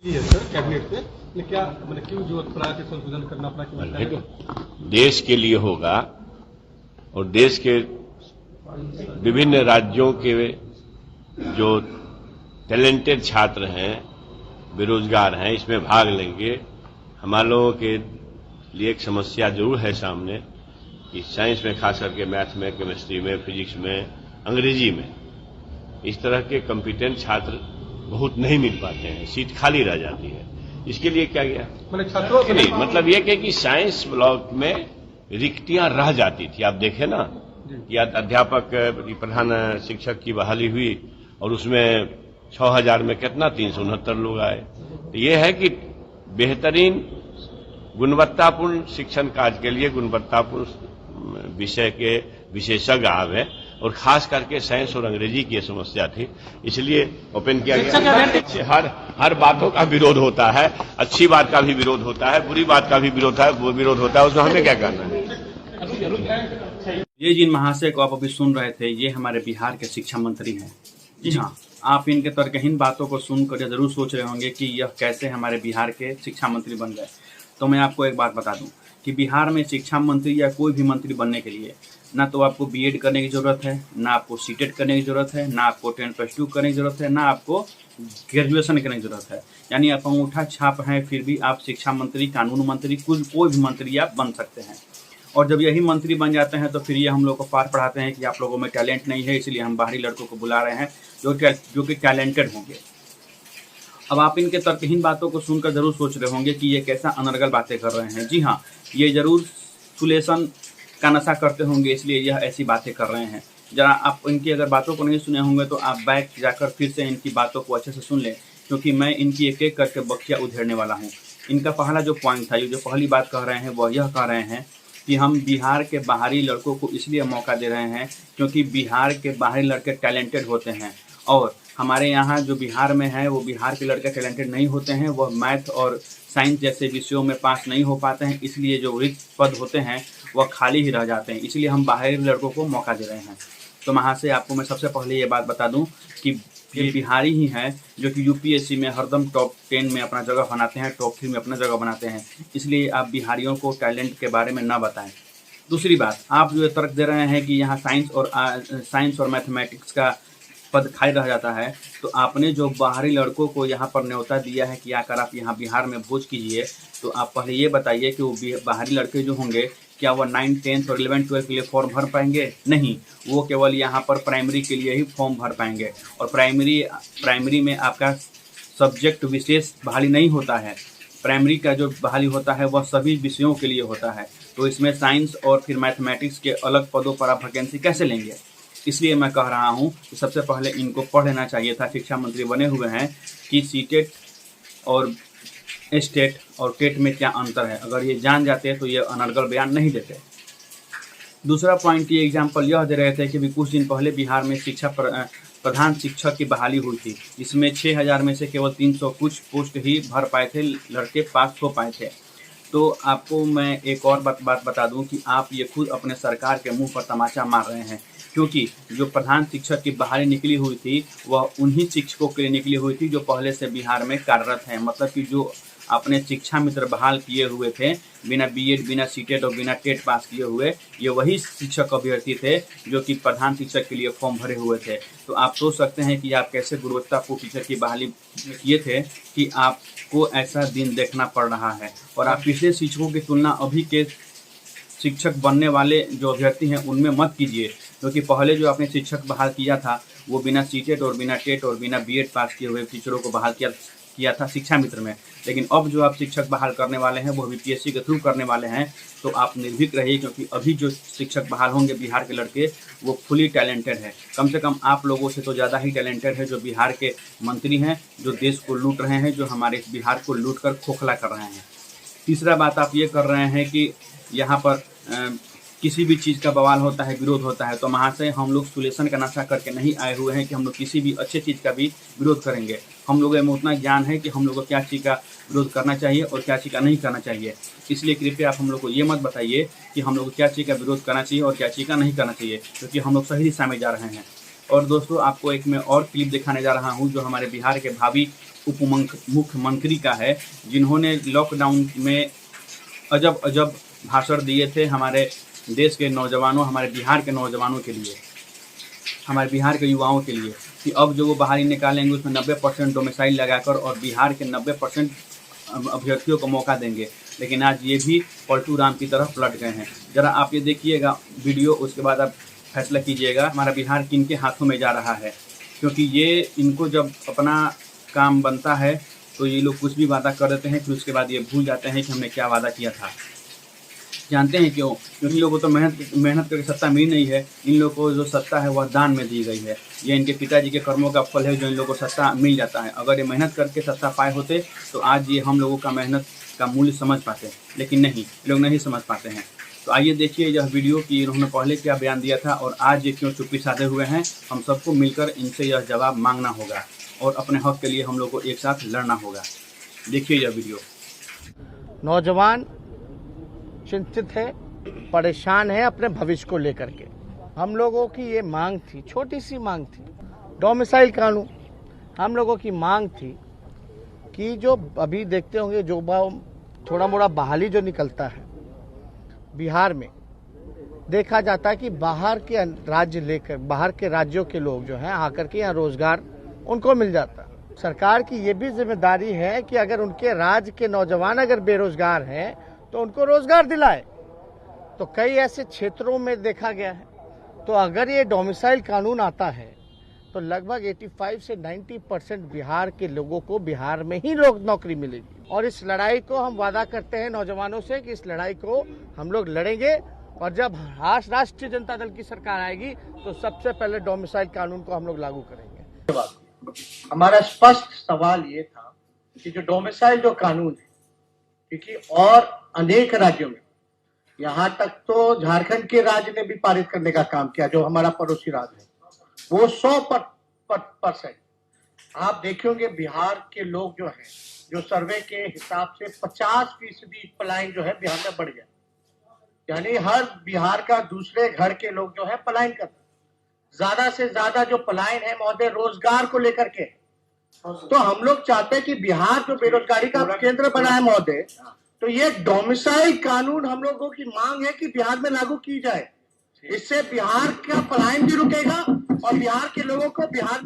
है sir cabinet से, लेकिन क्या मतलब क्यों जरूरत पड़ा कि संशोधन करना पड़ा, क्यों लगता है? देखो, देश के लिए होगा और देश के विभिन्न राज्यों के जो टैलेंटेड छात्र हैं, बेरोजगार हैं, इसमें भाग लेंगे। हमारे लोगों के लिए एक समस्या जरूर है सामने कि साइंस में, खास करके मैथ में, केमिस्ट्री में, फिजिक्स में, अंग्रेजी में इस तरह के कॉम्पिटेंट छात्र बहुत नहीं मिल पाते हैं, सीट खाली रह जाती है। इसके लिए क्या गया मतलब छात्रों के नहीं, मतलब यह कि साइंस ब्लॉक में रिक्तियां रह जाती थी। आप देखें ना कि अध्यापक प्रधान शिक्षक की बहाली हुई और उसमें 6000 में कितना 369 लोग आए। तो यह है कि बेहतरीन गुणवत्तापूर्ण शिक्षण कार्य के लिए गुणवत्तापूर्ण विषय के विशेषज्ञ आवे, और खास करके साइंस और अंग्रेजी की समस्या थी, इसलिए ओपन किया गया। हर बातों का विरोध होता है, अच्छी बात का भी विरोध होता है, बुरी बात का भी विरोध होता है, उसमें हमें क्या करना है। ये जिन महाशय को आप अभी सुन रहे थे, ये हमारे बिहार के शिक्षा मंत्री हैं। जी हाँ, आप इनके तर्कहीन बातों को सुनकर जरूर सोच रहे होंगे कि यह कैसे हमारे बिहार के शिक्षा मंत्री बन गए। तो मैं आपको एक बात बता दूं कि बिहार में शिक्षा मंत्री या कोई भी मंत्री बनने के लिए ना तो आपको बीएड करने की जरूरत है, ना आपको सीटेट करने की जरूरत है, ना आपको 10+2 करने की जरूरत है, ना आपको ग्रेजुएशन करने की जरूरत है। यानी आप अंगूठा छाप हैं, फिर भी आप शिक्षा मंत्री, कानून मंत्री, कोई भी मंत्री आप बन सकते हैं। और जब यही मंत्री बन जाते हैं तो फिर ये हम लोग को पार पढ़ाते हैं कि आप लोगों में टैलेंट नहीं है, इसलिए हम बाहरी लड़कों को बुला रहे हैं जो कि टैलेंटेड होंगे। अब आप इनके तर्कहीन बातों को सुनकर जरूर सोच रहे होंगे कि ये कैसा अनर्गल बातें कर रहे हैं। जी हाँ, ये जरूर सुलेशन का नशा करते होंगे, इसलिए यह ऐसी बातें कर रहे हैं। जरा आप इनकी अगर बातों को नहीं सुने होंगे तो आप बैक जाकर फिर से इनकी बातों को अच्छे से सुन लें, क्योंकि मैं इनकी एक एक करके बखिया उधेड़ने वाला हूँ। इनका पहला जो पॉइंट था, ये जो पहली बात कह रहे हैं, वह यह कह रहे हैं कि हम बिहार के बाहरी लड़कों को इसलिए मौका दे रहे हैं क्योंकि बिहार के बाहरी लड़के टैलेंटेड होते हैं, और हमारे यहाँ जो बिहार में है वो बिहार के लड़के टैलेंटेड नहीं होते हैं, वह मैथ और साइंस जैसे विषयों में पास नहीं हो पाते हैं, इसलिए जो रिक्त पद होते हैं वह खाली ही रह जाते हैं, इसलिए हम बाहरी लड़कों को मौका दे रहे हैं। तो वहाँ से आपको मैं सबसे पहले ये बात बता दूं कि ये बिहारी ही हैं जो कि यूपीएससी में हरदम टॉप 10 में अपना जगह बनाते हैं, टॉप 3 में अपना जगह बनाते हैं, इसलिए आप बिहारियों को टैलेंट के बारे में ना बताएं। दूसरी बात, आप जो तर्क दे रहे हैं कि यहाँ साइंस और मैथमेटिक्स का पद खाली रह जाता है, तो आपने जो बाहरी लड़कों को यहाँ पर न्योता दिया है कि आकर आप यहाँ बिहार में भोज कीजिए, तो आप पहले ये बताइए कि वो बाहरी लड़के जो होंगे क्या वह 9, 10 और 11, 12 के लिए फॉर्म भर पाएंगे? नहीं, वो केवल यहाँ पर प्राइमरी के लिए ही फॉर्म भर पाएंगे, और प्राइमरी में आपका सब्जेक्ट विशेष बहाली नहीं होता है। प्राइमरी का जो बहाली होता है वह सभी विषयों के लिए होता है, तो इसमें साइंस और फिर मैथमेटिक्स के अलग पदों पर आप वैकेंसी कैसे लेंगे? इसलिए मैं कह रहा हूँ कि सबसे पहले इनको पढ़ लेना चाहिए था, शिक्षा मंत्री बने हुए हैं, कि सीटेट और स्टेट और टेट में क्या अंतर है। अगर ये जान जाते तो ये अनर्गल बयान नहीं देते। दूसरा पॉइंट की एग्जाम्पल यह दे रहे थे कि कुछ दिन पहले बिहार में प्रधान शिक्षक की बहाली हुई थी, जिसमें 6000 में से केवल 300 कुछ पोस्ट ही भर पाए थे, लड़के पास हो पाए थे। तो आपको मैं एक और बात बता दूं कि आप ये खुद अपने सरकार के मुंह पर तमाचा मार रहे हैं, क्योंकि जो प्रधान शिक्षक की बहाली निकली हुई थी वह उन्हीं शिक्षकों के लिए निकली हुई थी जो पहले से बिहार में कार्यरत हैं। मतलब कि जो अपने शिक्षा मित्र बहाल किए हुए थे बिना बीएड, बिना सीटेट और बिना टेट पास किए हुए, ये वही शिक्षक अभ्यर्थी थे जो कि प्रधान शिक्षक के लिए फॉर्म भरे हुए थे। तो आप सोच सकते हैं कि आप कैसे गुणवत्तापूर्ण टीचर की बहाली किए थे कि आपको ऐसा दिन देखना पड़ रहा है। और आप पिछले शिक्षकों की तुलना अभी के शिक्षक बनने वाले जो अभ्यर्थी हैं उनमें मत कीजिए, क्योंकि पहले जो आपने शिक्षक बहाल किया था वो बिना सीटेट और बिना टेट और बिना बीएड पास किए हुए टीचरों को बहाल किया था शिक्षा मित्र में। लेकिन अब जो आप शिक्षक बहाल करने वाले हैं वो बीपीएससी के थ्रू करने वाले हैं, तो आप निर्भीक रहिए, क्योंकि अभी जो शिक्षक बहाल होंगे बिहार के लड़के वो फुली टैलेंटेड है। कम से कम आप लोगों से तो ज़्यादा ही टैलेंटेड है जो बिहार के मंत्री हैं, जो देश को लूट रहे हैं, जो हमारे बिहार को लूट कर खोखला कर रहे हैं। तीसरा बात आप ये कर रहे हैं कि यहाँ पर किसी भी चीज़ का बवाल होता है, विरोध होता है, तो महाशय हम लोग सुलेशन का नशा करके नहीं आए हुए हैं कि हम लोग किसी भी अच्छे चीज़ का भी विरोध करेंगे। हम लोगों में उतना ज्ञान है कि हम लोग को क्या चीज़ का विरोध करना चाहिए और क्या चीज़ का नहीं करना चाहिए। इसलिए कृपया आप हम लोग को ये मत बताइए कि हम लोग को क्या चीज़ का विरोध करना चाहिए और क्या चीज़ का नहीं करना चाहिए, क्योंकि हम लोग सही दिशा में जा रहे हैं। और दोस्तों, आपको एक मैं और क्लिप दिखाने जा रहा हूँ जो हमारे बिहार के भावी मुख्यमंत्री का है, जिन्होंने लॉकडाउन में अजब अजब भाषण दिए थे हमारे देश के नौजवानों, हमारे बिहार के नौजवानों के लिए, हमारे बिहार के युवाओं के लिए, कि अब जो वो बाहर ही निकालेंगे उसमें 90% डोमिसाइल लगाकर और बिहार के 90% अभ्यर्थियों को मौका देंगे। लेकिन आज ये भी पलटू राम की तरफ पलट गए हैं। ज़रा आप ये देखिएगा वीडियो, उसके बाद आप फैसला कीजिएगा हमारा बिहार किन के हाथों में जा रहा है। क्योंकि ये इनको जब अपना काम बनता है तो ये लोग कुछ भी वादा कर देते हैं, फिर उसके बाद ये भूल जाते हैं कि हमने क्या वादा किया था। जानते हैं क्यों? क्योंकि इन लोगों को तो मेहनत करके सत्ता मिली नहीं है। इन लोगों को जो सत्ता है वह दान में दी गई है। ये इनके पिताजी के कर्मों का फल है जो इन लोगों को सत्ता मिल जाता है। अगर ये मेहनत करके सत्ता पाए होते तो आज ये हम लोगों का मेहनत का मूल्य समझ पाते, लेकिन नहीं, ये लोग नहीं समझ पाते हैं। तो आइए देखिए यह वीडियो कि इन्होंने पहले क्या बयान दिया था और आज ये क्यों चुप्पी साधे हुए हैं। हम सबको मिलकर इनसे यह जवाब मांगना होगा और अपने हक के लिए हम लोग को एक साथ लड़ना होगा। देखिए यह वीडियो। नौजवान चिंतित है, परेशान है अपने भविष्य को लेकर के। हम लोगों की ये मांग थी, छोटी सी मांग थी, डोमिसाइल कानून। हम लोगों की मांग थी कि जो अभी देखते होंगे जो थोड़ा मोड़ा बहाली जो निकलता है बिहार में, देखा जाता है कि बाहर के राज्य लेकर, बाहर के राज्यों के लोग जो हैं आकर के यहाँ रोजगार उनको मिल जाता है। सरकार की ये भी जिम्मेदारी है कि अगर उनके राज्य के नौजवान अगर बेरोजगार हैं तो उनको रोजगार दिलाए। तो कई ऐसे क्षेत्रों में देखा गया है। तो अगर ये डोमिसाइल कानून आता है तो लगभग 85 से 90% बिहार के लोगों को बिहार में ही नौकरी मिलेगी। और इस लड़ाई को हम वादा करते हैं नौजवानों से कि इस लड़ाई को हम लोग लड़ेंगे और जब राष्ट्रीय जनता दल की सरकार आएगी तो सबसे पहले डोमिसाइल कानून को हम लोग लागू करेंगे। हमारा स्पष्ट सवाल ये था कि जो डोमिसाइल जो कानून है, क्योंकि और अनेक राज्यों में, यहाँ तक तो झारखंड के राज्य ने भी पारित करने का काम किया, जो हमारा पड़ोसी राज्य है, वो 100% आप देखेंगे बिहार के लोग जो हैं, जो सर्वे के हिसाब से 50% पलायन जो है बिहार में बढ़ गया। यानी हर बिहार का दूसरे घर के लोग जो है पलायन करते। ज्यादा से ज्यादा जो पलायन है महोदय रोजगार को लेकर के। तो हम लोग चाहते हैं कि बिहार जो बेरोजगारी का केंद्र बना है महोदय, तो ये डोमिसाइल कानून हम लोगों की मांग है कि बिहार में लागू की जाए। इससे बिहार का पलायन भी रुकेगा और बिहार के लोगों को बिहार